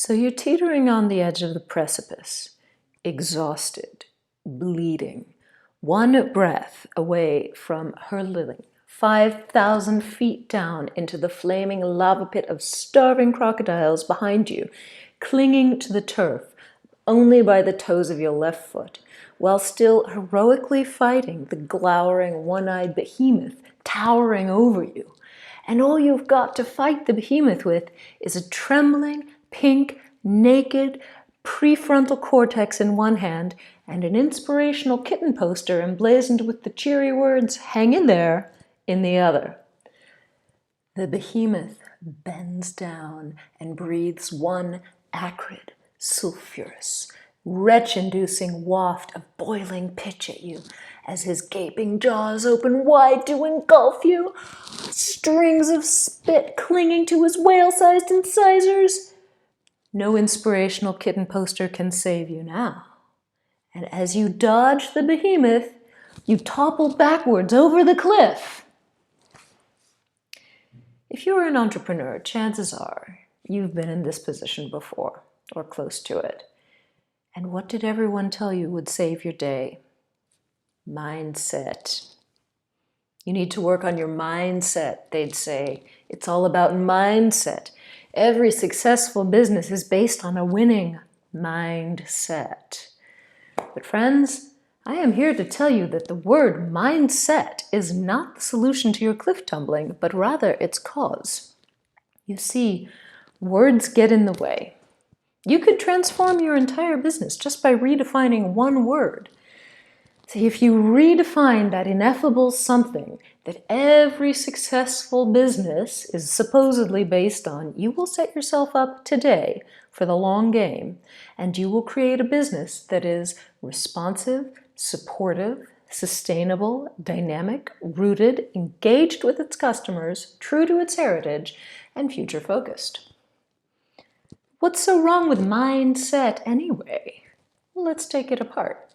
So you're teetering on the edge of the precipice, exhausted, bleeding, one breath away from hurtling 5,000 feet down into the flaming lava pit of starving crocodiles behind you, clinging to the turf only by the toes of your left foot, while still heroically fighting the glowering, one-eyed behemoth towering over you. And all you've got to fight the behemoth with is a trembling, pink, naked, prefrontal cortex in one hand and an inspirational kitten poster emblazoned with the cheery words, "Hang in there," in the other. The behemoth bends down and breathes one acrid, sulphurous, retch-inducing waft of boiling pitch at you as his gaping jaws open wide to engulf you, strings of spit clinging to his whale-sized incisors. No inspirational kitten poster can save you now. And as you dodge the behemoth, you topple backwards over the cliff. If you're an entrepreneur, chances are you've been in this position before, or close to it. And what did everyone tell you would save your day? Mindset. You need to work on your mindset, they'd say. It's all about mindset. Every successful business is based on a winning mindset. But friends, I am here to tell you that the word mindset is not the solution to your cliff tumbling, but rather its cause. You see, words get in the way. You could transform your entire business just by redefining one word. See, if you redefine that ineffable something that every successful business is supposedly based on, you will set yourself up today for the long game, and you will create a business that is responsive, supportive, sustainable, dynamic, rooted, engaged with its customers, true to its heritage, and future-focused. What's so wrong with mindset anyway? Well, let's take it apart.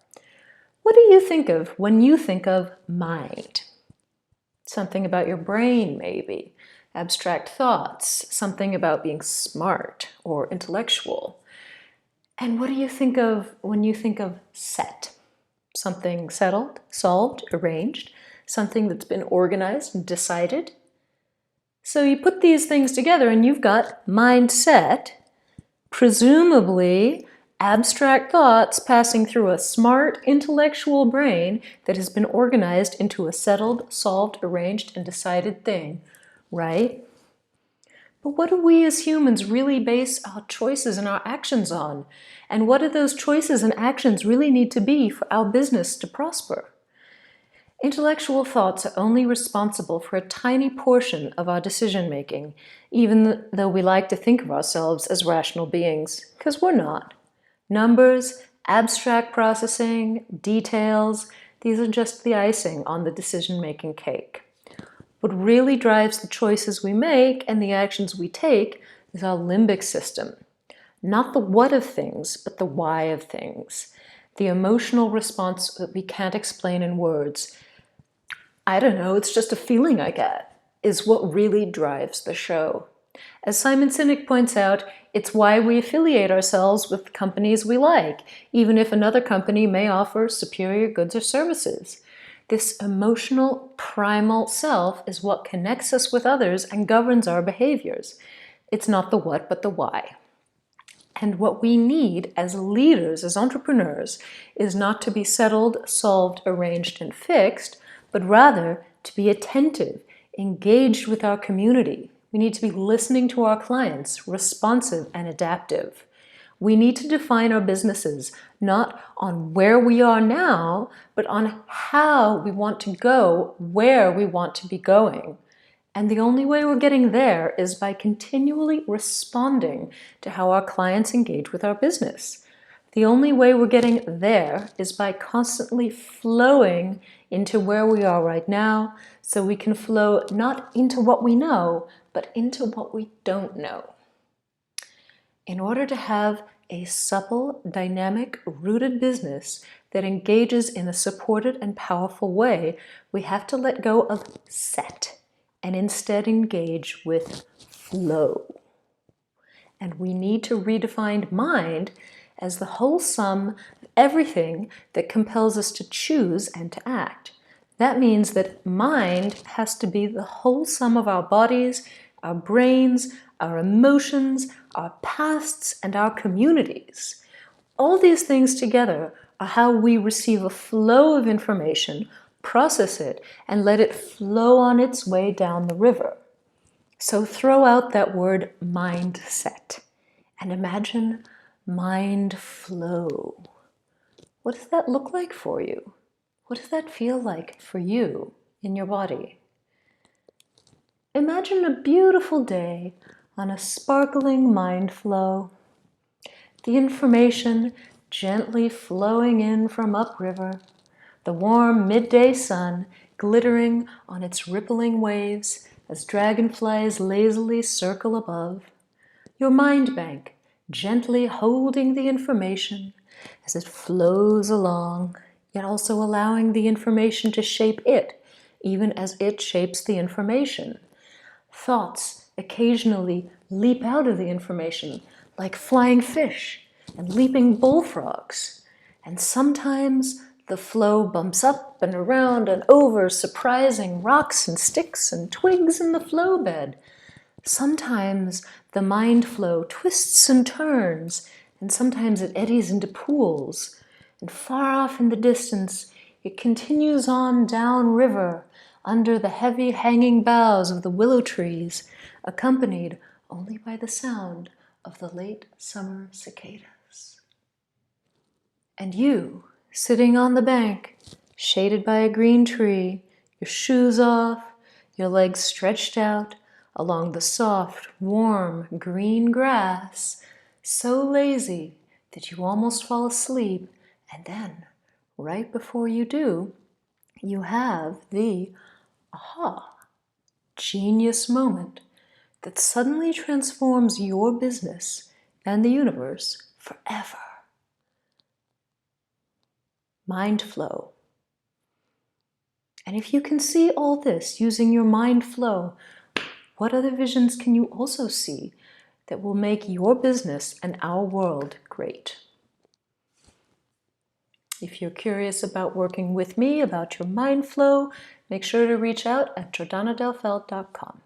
What do you think of when you think of mind? Something about your brain, maybe. Abstract thoughts, something about being smart or intellectual. And what do you think of when you think of set? Something settled, solved, arranged, something that's been organized and decided. So you put these things together and you've got mindset, presumably abstract thoughts passing through a smart, intellectual brain that has been organized into a settled, solved, arranged, and decided thing, right? But what do we as humans really base our choices and our actions on? And what do those choices and actions really need to be for our business to prosper? Intellectual thoughts are only responsible for a tiny portion of our decision-making, even though we like to think of ourselves as rational beings, because we're not. Numbers, abstract processing, details, these are just the icing on the decision-making cake. What really drives the choices we make and the actions we take is our limbic system. Not the what of things, but the why of things. The emotional response that we can't explain in words. I don't know, it's just a feeling I get, is what really drives the show. As Simon Sinek points out, it's why we affiliate ourselves with companies we like, even if another company may offer superior goods or services. This emotional, primal self is what connects us with others and governs our behaviors. It's not the what, but the why. And what we need as leaders, as entrepreneurs, is not to be settled, solved, arranged, and fixed, but rather to be attentive, engaged with our community. We need to be listening to our clients, responsive and adaptive. We need to define our businesses not on where we are now, but on how we want to go, where we want to be going. And the only way we're getting there is by continually responding to how our clients engage with our business. The only way we're getting there is by constantly flowing into where we are right now, so we can flow not into what we know, but into what we don't know. In order to have a supple, dynamic, rooted business that engages in a supported and powerful way, we have to let go of set and instead engage with flow. And we need to redefine mind as the whole sum of everything that compels us to choose and to act. That means that mind has to be the whole sum of our bodies, our brains, our emotions, our pasts, and our communities. All these things together are how we receive a flow of information, process it, and let it flow on its way down the river. So throw out that word mindset and imagine mind flow. What does that look like for you? What does that feel like for you in your body? Imagine a beautiful day on a sparkling mind flow. The information gently flowing in from upriver, the warm midday sun glittering on its rippling waves as dragonflies lazily circle above, your mind bank gently holding the information as it flows along, yet also allowing the information to shape it, even as it shapes the information. Thoughts occasionally leap out of the information like flying fish and leaping bullfrogs, and sometimes the flow bumps up and around and over, surprising rocks and sticks and twigs in the flow bed. Sometimes the mind flow twists and turns, and sometimes it eddies into pools. And far off in the distance, it continues on down river under the heavy hanging boughs of the willow trees, accompanied only by the sound of the late summer cicadas. And you, sitting on the bank, shaded by a green tree, your shoes off, your legs stretched out along the soft, warm, green grass, so lazy that you almost fall asleep, and then, right before you do, you have the aha, genius moment that suddenly transforms your business and the universe forever. Mind flow. And if you can see all this using your mind flow, what other visions can you also see that will make your business and our world great? If you're curious about working with me, about your mind flow, make sure to reach out at jordanadelfeld.com.